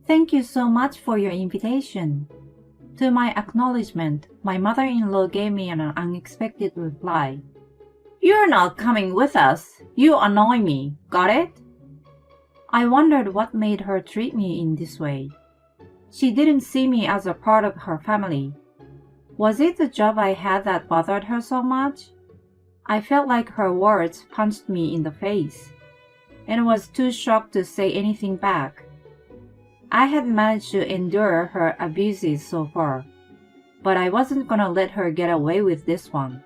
Thank you so much for your invitation. To my acknowledgement, my mother-in-law gave me an unexpected reply. You're not coming with us. You annoy me. Got it? I wondered what made her treat me in this way. She didn't see me as a part of her family. Was it the job I had that bothered her so much? I felt like her words punched me in the face, and was too shocked to say anything back. I had managed to endure her abuses so far, but I wasn't gonna let her get away with this one.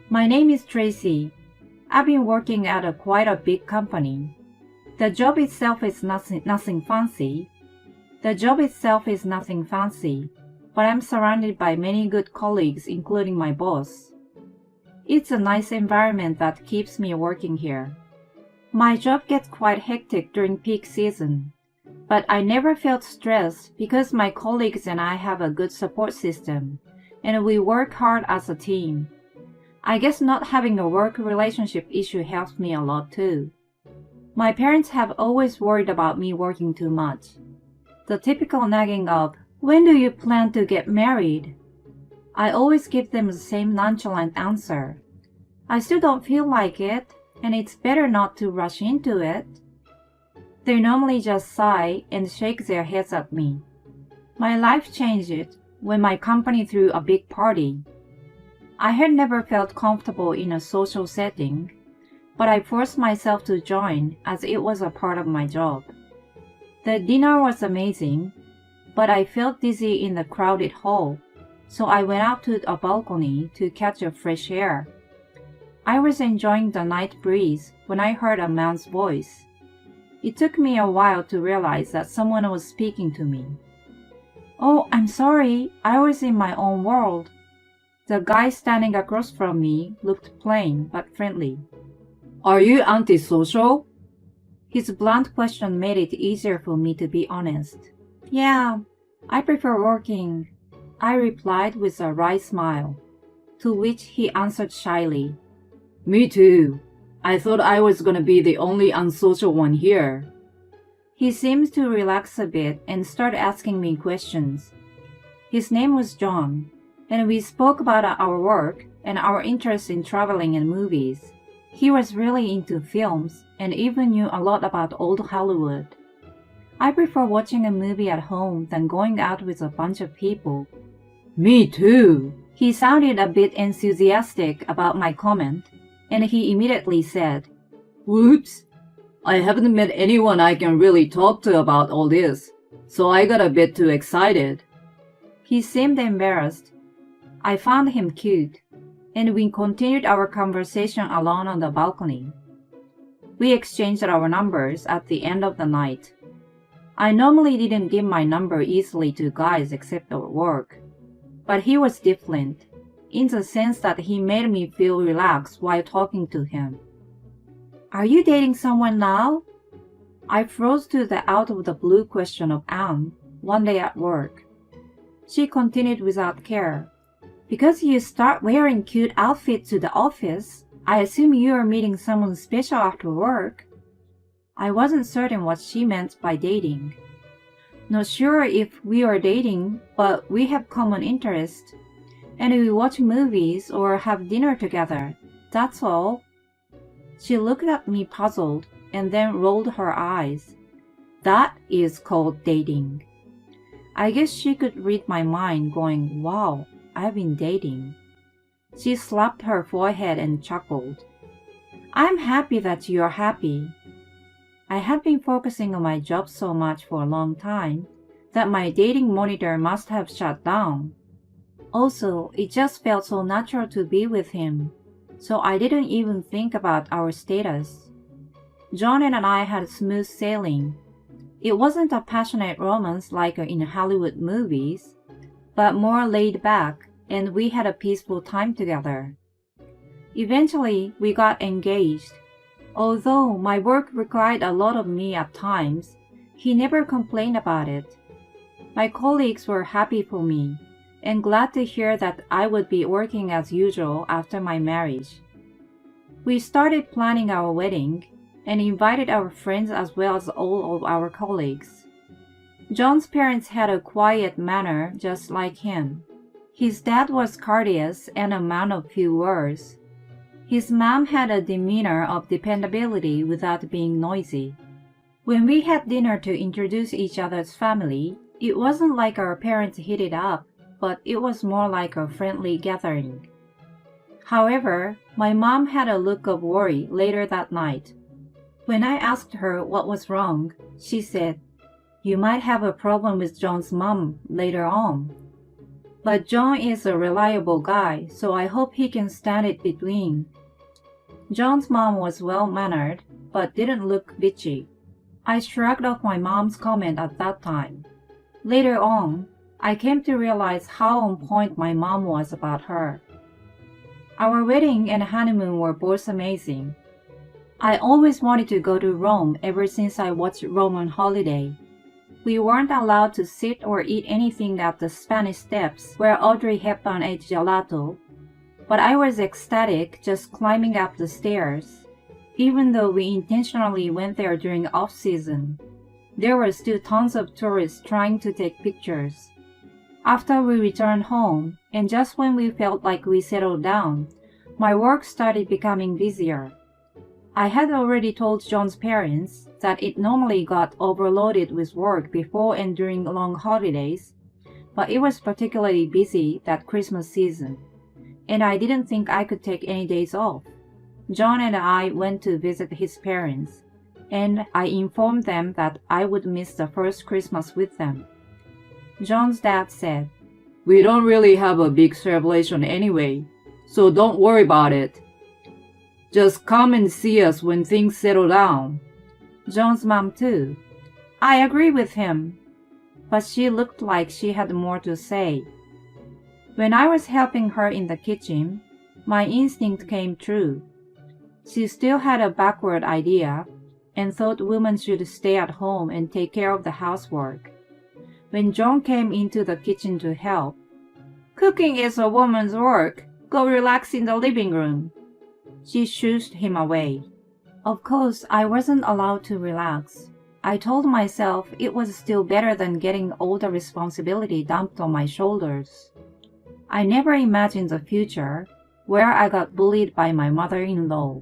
My name is Tracy. I've been working at quite a big company. The job itself is nothing fancy. But I'm surrounded by many good colleagues, including my boss. It's a nice environment that keeps me working here. My job gets quite hectic during peak season, but I never felt stressed because my colleagues and I have a good support system, and we work hard as a team. I guess not having a work relationship issue helps me a lot too. My parents have always worried about me working too much. The typical nagging of, "When do you plan to get married?" I always give them the same nonchalant answer. I still don't feel like it, and it's better not to rush into it. They normally just sigh and shake their heads at me. My life changed when my company threw a big party. I had never felt comfortable in a social setting, but I forced myself to join as it was a part of my job. The dinner was amazing, but I felt dizzy in the crowded hall, so I went out to a balcony to catch a fresh air. I was enjoying the night breeze when I heard a man's voice. It took me a while to realize that someone was speaking to me. "Oh, I'm sorry, I was in my own world." The guy standing across from me looked plain but friendly. "Are you antisocial?" His blunt question made it easier for me to be honest. "Yeah, I prefer working," I replied with a wry smile, to which he answered shyly, "Me too. I thought I was gonna be the only unsocial one here." He seemed to relax a bit and start asking me questions. His name was John, and we spoke about our work and our interest in traveling and movies. He was really into films and even knew a lot about old Hollywood. I prefer watching a movie at home than going out with a bunch of people. "Me too." He sounded a bit enthusiastic about my comment, and he immediately said, "Whoops, I haven't met anyone I can really talk to about all this, so I got a bit too excited." He seemed embarrassed. I found him cute, and we continued our conversation alone on the balcony. We exchanged our numbers at the end of the night. I normally didn't give my number easily to guys except at work, but he was different, in the sense that he made me feel relaxed while talking to him. "Are you dating someone now?" I froze to the out-of-the-blue question of Anne one day at work. She continued without care. "Because you start wearing cute outfits to the office, I assume you are meeting someone special after work." I wasn't certain what she meant by dating. "Not sure if we are dating, but we have common interests, and we watch movies or have dinner together. That's all." She looked at me puzzled and then rolled her eyes. "That is called dating." I guess she could read my mind, going, "Wow, I've been dating." She slapped her forehead and chuckled. "I'm happy that you're happy." I had been focusing on my job so much for a long time that my dating monitor must have shut down. Also, it just felt so natural to be with him, so I didn't even think about our status. John and I had smooth sailing. It wasn't a passionate romance like in Hollywood movies, but more laid back, and we had a peaceful time together. Eventually, we got engaged. Although my work required a lot of me at times, he never complained about it. My colleagues were happy for me, and glad to hear that I would be working as usual after my marriage. We started planning our wedding, and invited our friends as well as all of our colleagues. John's parents had a quiet manner just like him. His dad was courteous and a man of few words. His mom had a demeanor of dependability without being noisy. When we had dinner to introduce each other's family, it wasn't like our parents hit it up, but it was more like a friendly gathering. However, my mom had a look of worry later that night. When I asked her what was wrong, she said, "You might have a problem with John's mom later on. But John is a reliable guy, so I hope he can stand it between." John's mom was well-mannered, but didn't look bitchy. I shrugged off my mom's comment at that time. Later on, I came to realize how on point my mom was about her. Our wedding and honeymoon were both amazing. I always wanted to go to Rome ever since I watched Roman Holiday. We weren't allowed to sit or eat anything at the Spanish Steps where Audrey Hepburn ate gelato, but I was ecstatic just climbing up the stairs. Even though we intentionally went there during off-season, there were still tons of tourists trying to take pictures. After we returned home, and just when we felt like we settled down, my work started becoming busier. I had already told John's parents that it normally got overloaded with work before and during long holidays, but it was particularly busy that Christmas season, and I didn't think I could take any days off. John and I went to visit his parents, and I informed them that I would miss the first Christmas with them. John's dad said, "We don't really have a big celebration anyway, so don't worry about it. Just come and see us when things settle down." John's mom too. I agree with him, but she looked like she had more to say. When I was helping her in the kitchen, my instinct came true. She still had a backward idea and thought women should stay at home and take care of the housework. When John came into the kitchen to help, "Cooking is a woman's work. Go relax in the living room," she shooshed him away. Of course, I wasn't allowed to relax. I told myself it was still better than getting all the responsibility dumped on my shoulders. I never imagined the future where I got bullied by my mother-in-law.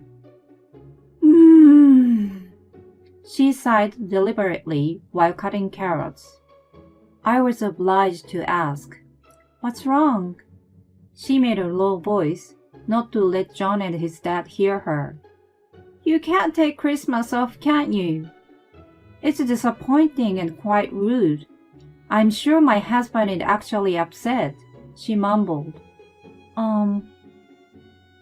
She sighed deliberately while cutting carrots. I was obliged to ask, "What's wrong?" She made a low voice, not to let John and his dad hear her. "You can't take Christmas off, can't you? It's disappointing and quite rude. I'm sure my husband is actually upset," she mumbled.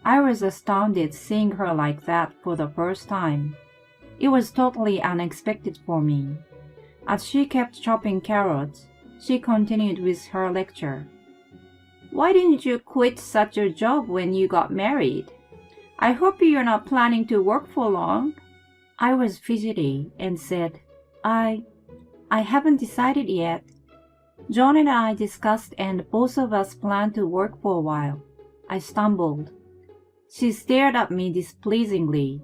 I was astounded seeing her like that for the first time. It was totally unexpected for me. As she kept chopping carrots, she continued with her lecture. "Why didn't you quit such a job when you got married? I hope you're not planning to work for long." I was fidgety and said, I haven't decided yet. John and I discussed and both of us planned to work for a while." I stumbled. She stared at me displeasingly.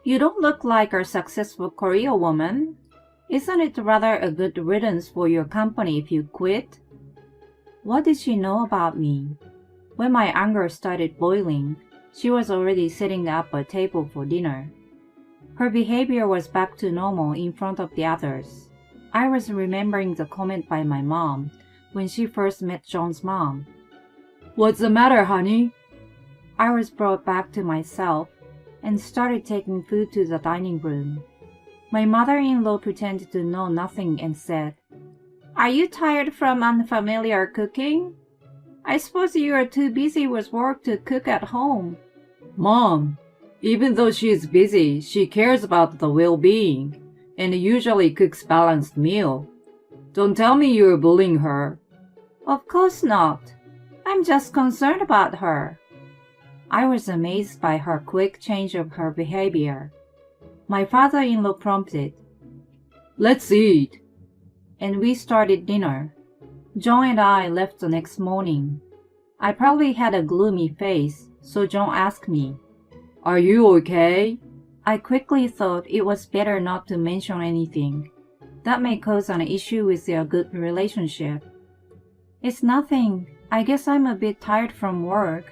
"You don't look like a successful career woman. Isn't it rather a good riddance for your company if you quit?" What did she know about me? When my anger started boiling, she was already setting up a table for dinner. Her behavior was back to normal in front of the others. I was remembering the comment by my mom when she first met John's mom. "What's the matter, honey?" I was brought back to myself and started taking food to the dining room. My mother-in-law pretended to know nothing and said, "Are you tired from unfamiliar cooking? I suppose you are too busy with work to cook at home." "Mom, even though she is busy, she cares about the well-being and usually cooks balanced meal. Don't tell me you're bullying her." "Of course not. I'm just concerned about her." I was amazed by her quick change of her behavior. My father-in-law prompted, "Let's eat." And we started dinner. John and I left the next morning. I probably had a gloomy face, so John asked me, "Are you okay?" I quickly thought it was better not to mention anything. That may cause an issue with your good relationship. It's nothing. I guess I'm a bit tired from work.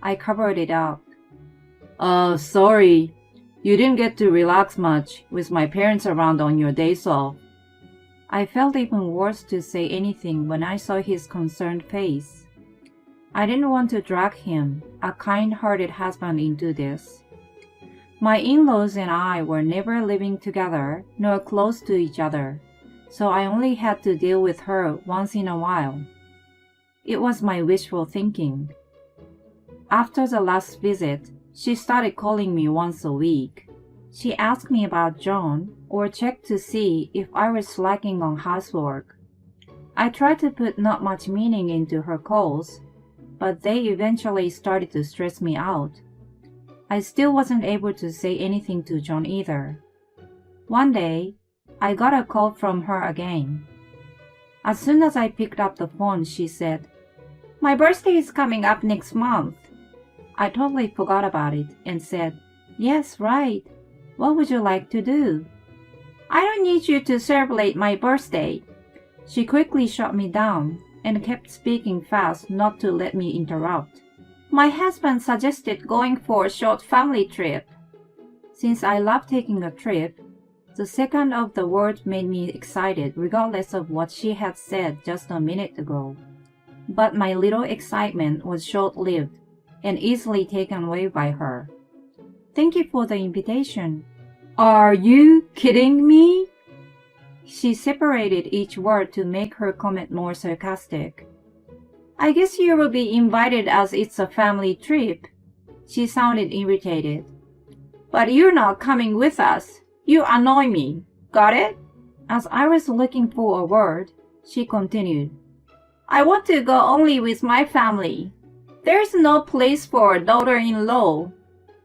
I covered it up. Sorry. You didn't get to relax much with my parents around on your days off. I felt even worse to say anything when I saw his concerned face. I didn't want to drag him, a kind-hearted husband, into this. My in-laws and I were never living together nor close to each other, so I only had to deal with her once in a while. It was my wishful thinking. After the last visit, she started calling me once a week. She asked me about John or checked to see if I was slacking on housework. I tried to put not much meaning into her calls, but they eventually started to stress me out. I still wasn't able to say anything to John either. One day, I got a call from her again. As soon as I picked up the phone, she said, "My birthday is coming up next month." I totally forgot about it and said, "Yes, right. What would you like to do?" "I don't need you to celebrate my birthday." She quickly shut me down and kept speaking fast not to let me interrupt. "My husband suggested going for a short family trip." Since I love taking a trip, the second of the word made me excited regardless of what she had said just a minute ago. But my little excitement was short-lived and easily taken away by her. "Thank you for the invitation." "Are you kidding me?" She separated each word to make her comment more sarcastic. "I guess you will be invited as it's a family trip." She sounded irritated. "But you're not coming with us. You annoy me. Got it?" As I was looking for a word, she continued. "I want to go only with my family. There's no place for a daughter-in-law.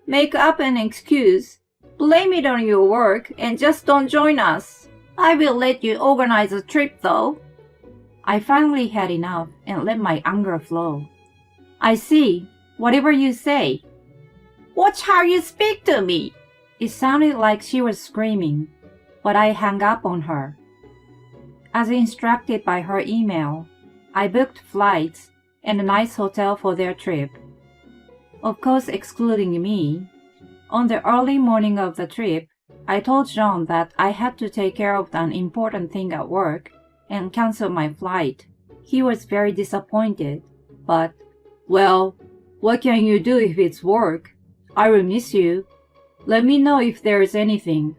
Make up an excuse, blame it on your work, and just don't join us. I will let you organize a trip though." I finally had enough and let my anger flow. "I see. Whatever you say." "Watch how you speak to me." It sounded like she was screaming, but I hung up on her. As instructed by her email, I booked flights and a nice hotel for their trip. Of course, excluding me. On the early morning of the trip, I told John that I had to take care of an important thing at work and cancel my flight. He was very disappointed, but, "Well, what can you do if it's work? I will miss you. Let me know if there is anything."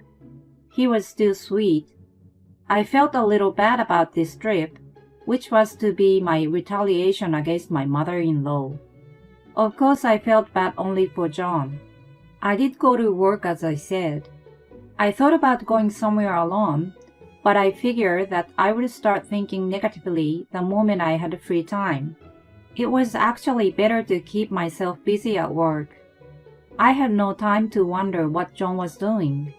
He was still sweet. I felt a little bad about this trip, which was to be my retaliation against my mother-in-law. Of course, I felt bad only for John. I did go to work as I said. I thought about going somewhere alone, but I figured that I would start thinking negatively the moment I had free time. It was actually better to keep myself busy at work. I had no time to wonder what John was doing.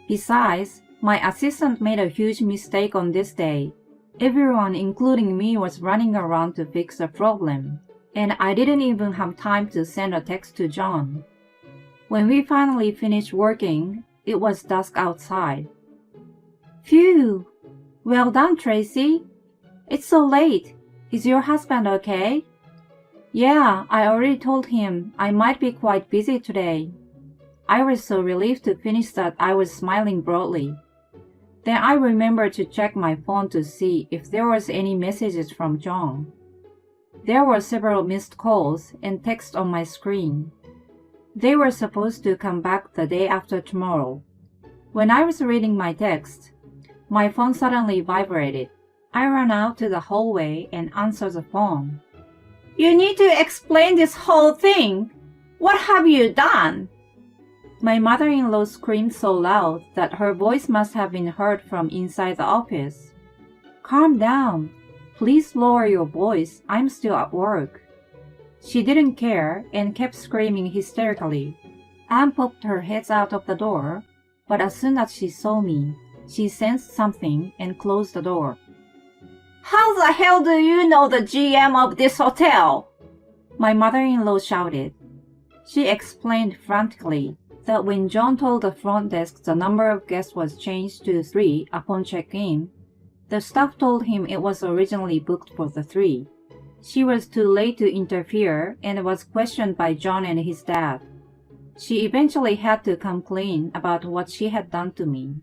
Besides, my assistant made a huge mistake on this day. Everyone, including me, was running around to fix the problem, and I didn't even have time to send a text to John. When we finally finished working, it was dusk outside. "Phew! Well done, Tracy. It's so late. Is your husband okay?" "Yeah, I already told him I might be quite busy today." I was so relieved to finish that I was smiling broadly. Then I remembered to check my phone to see if there was any messages from John. There were several missed calls and texts on my screen. They were supposed to come back the day after tomorrow. When I was reading my text, my phone suddenly vibrated. I ran out to the hallway and answered the phone. "You need to explain this whole thing. What have you done?" My mother-in-law screamed so loud that her voice must have been heard from inside the office. "Calm down. Please lower your voice. I'm still at work." She didn't care and kept screaming hysterically. Anne poked her head out of the door, but as soon as she saw me, she sensed something and closed the door. "How the hell do you know the GM of this hotel?" my mother-in-law shouted. She explained frantically that when John told the front desk the number of guests was changed to 3 upon check-in, the staff told him it was originally booked for the 3. She was too late to interfere and was questioned by John and his dad. She eventually had to come clean about what she had done to me.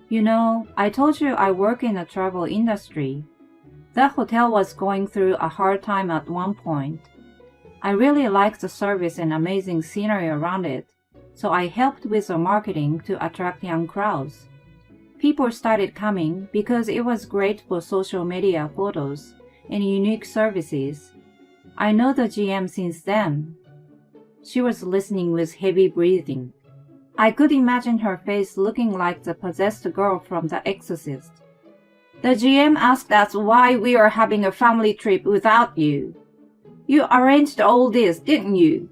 You know, I told you I work in the travel industry. That hotel was going through a hard time at one point. I really liked the service and amazing scenery around it, so I helped with the marketing to attract young crowds. People started coming because it was great for social media photos and unique services. I know the GM since then. She was listening with heavy breathing. I could imagine her face looking like the possessed girl from The Exorcist. The GM asked us why we were having a family trip without you. You arranged all this, didn't you?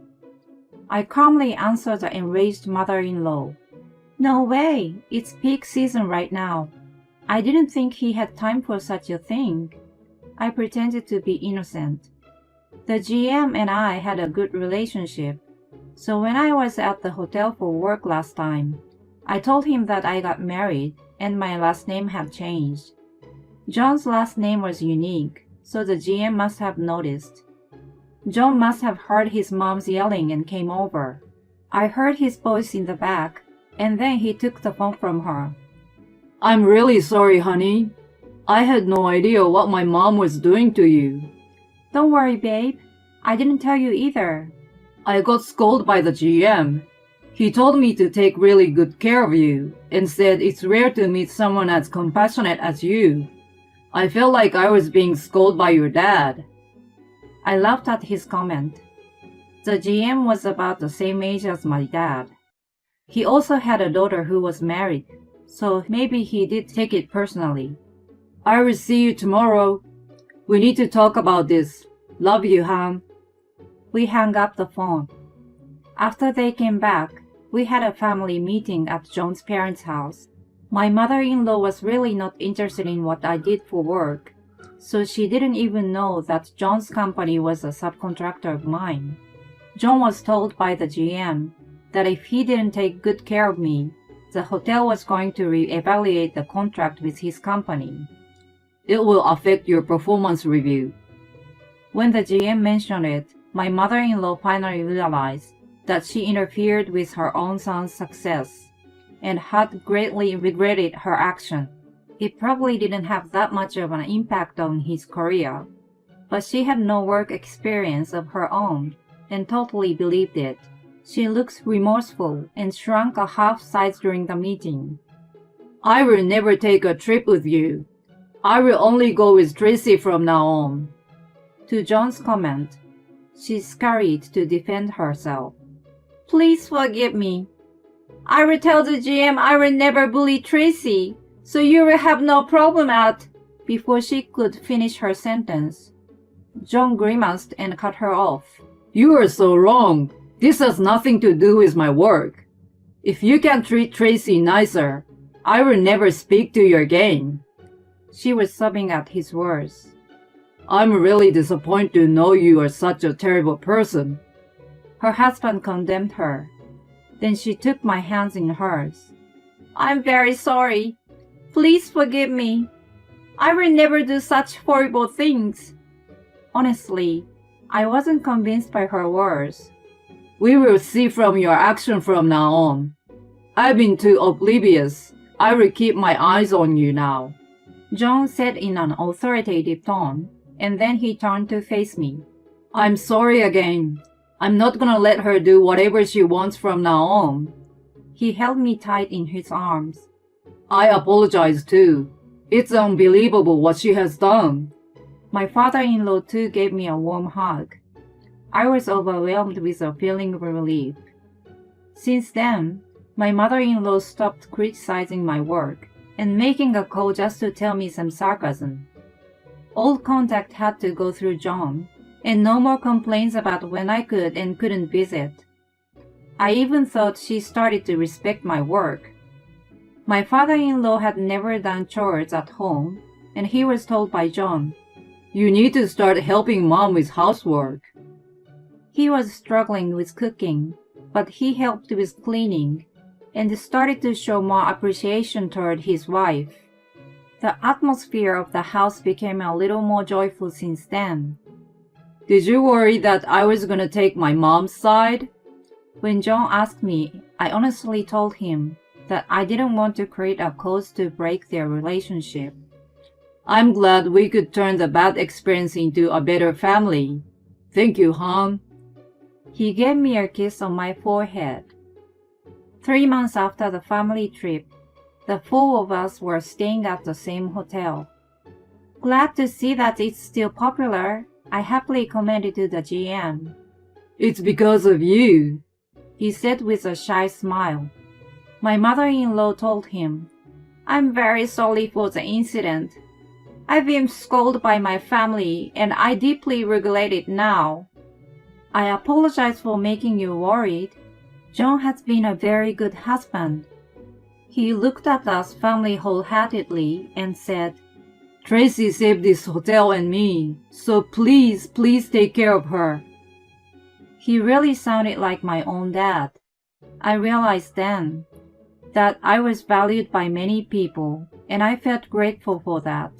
I calmly answered the enraged mother-in-law. No way, it's peak season right now. I didn't think he had time for such a thing. I pretended to be innocent. The GM and I had a good relationship, so when I was at the hotel for work last time, I told him that I got married and my last name had changed. John's last name was unique, so the GM must have noticed. John must have heard his mom's yelling and came over. I heard his voice in the back, and then he took the phone from her. I'm really sorry, honey. I had no idea what my mom was doing to you. Don't worry, babe. I didn't tell you either. I got scolded by the GM. He told me to take really good care of you and said it's rare to meet someone as compassionate as you. I felt like I was being scolded by your dad. I laughed at his comment. The GM was about the same age as my dad. He also had a daughter who was married, so maybe he did take it personally. I will see you tomorrow. We need to talk about this. Love you, Han. We hung up the phone. After they came back, we had a family meeting at John's parents' house. My mother-in-law was really not interested in what I did for work, so she didn't even know that John's company was a subcontractor of mine. John was told by the GM that if he didn't take good care of me, the hotel was going to re-evaluate the contract with his company. It will affect your performance review. When the GM mentioned it, my mother-in-law finally realized that she interfered with her own son's success and had greatly regretted her action. It probably didn't have that much of an impact on his career, but she had no work experience of her own and totally believed it. She looked remorseful and shrunk a half size during the meeting. I will never take a trip with you. I will only go with Tracy from now on. To John's comment, she scurried to defend herself. Please forgive me. I will tell the GM I will never bully Tracy, so you will have no problem at... Before she could finish her sentence, John grimaced and cut her off. You are so wrong. This has nothing to do with my work. If you can treat Tracy nicer, I will never speak to you again. She was sobbing at his words. I'm really disappointed to know you are such a terrible person. Her husband condemned her. Then she took my hands in hers. I'm very sorry. Please forgive me. I will never do such horrible things. Honestly, I wasn't convinced by her words. We will see from your action from now on. I've been too oblivious. I will keep my eyes on you now. John said in an authoritative tone, and then he turned to face me. I'm sorry again. I'm not gonna let her do whatever she wants from now on. He held me tight in his arms. I apologize too. It's unbelievable what she has done. My father-in-law too gave me a warm hug. I was overwhelmed with a feeling of relief. Since then, my mother-in-law stopped criticizing my work and making a call just to tell me some sarcasm. All contact had to go through John, and no more complaints about when I could and couldn't visit. I even thought she started to respect my work. My father-in-law had never done chores at home, and he was told by John, You need to start helping mom with housework. He was struggling with cooking, but he helped with cleaning and started to show more appreciation toward his wife. The atmosphere of the house became a little more joyful since then. Did you worry that I was gonna take my mom's side? When John asked me, I honestly told him that I didn't want to create a cause to break their relationship. I'm glad we could turn the bad experience into a better family. Thank you, Han. He gave me a kiss on my forehead. 3 months after the family trip, the four of us were staying at the same hotel. Glad to see that it's still popular, I happily commented to the GM. It's because of you, he said with a shy smile. My mother-in-law told him, I'm very sorry for the incident. I've been scolded by my family and I deeply regret it now. I apologize for making you worried. John has been a very good husband. He looked at us family wholeheartedly and said, Tracy saved this hotel and me, so please take care of her. He really sounded like my own dad. I realized then that I was valued by many people, and I felt grateful for that.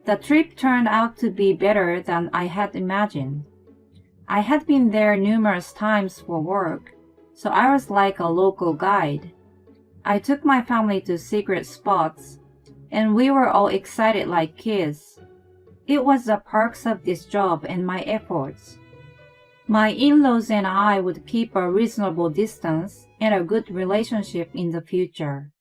The trip turned out to be better than I had imagined. I had been there numerous times for work, so I was like a local guide. I took my family to secret spots, and we were all excited like kids. It was the perks of this job and my efforts. My in-laws and I would keep a reasonable distance and a good relationship in the future.